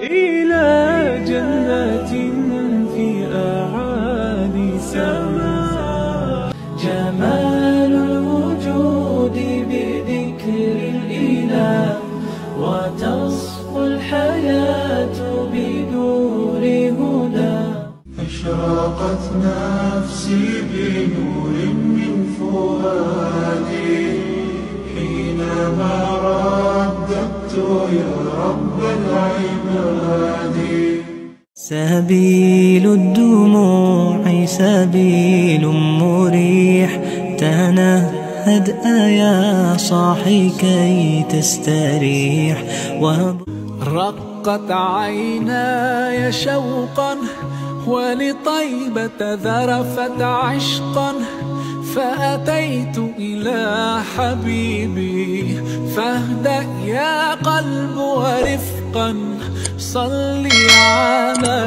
إلى جنات في أعالي سماء. جمال الوجود بذكر الإله، وتصفو الحياة بدور هدى. أشرقت نفسي بنور من فؤادي حينما رددت يا رب العباد. سبيل الدموع سبيل مريح، تنهد يا صاحي كي تستريح. رقت عيناي شوقا ولطيبة ذرفت عشقا، فأتيت إلى حبيبي فاهدأ يا قلب ورفقا. صلي على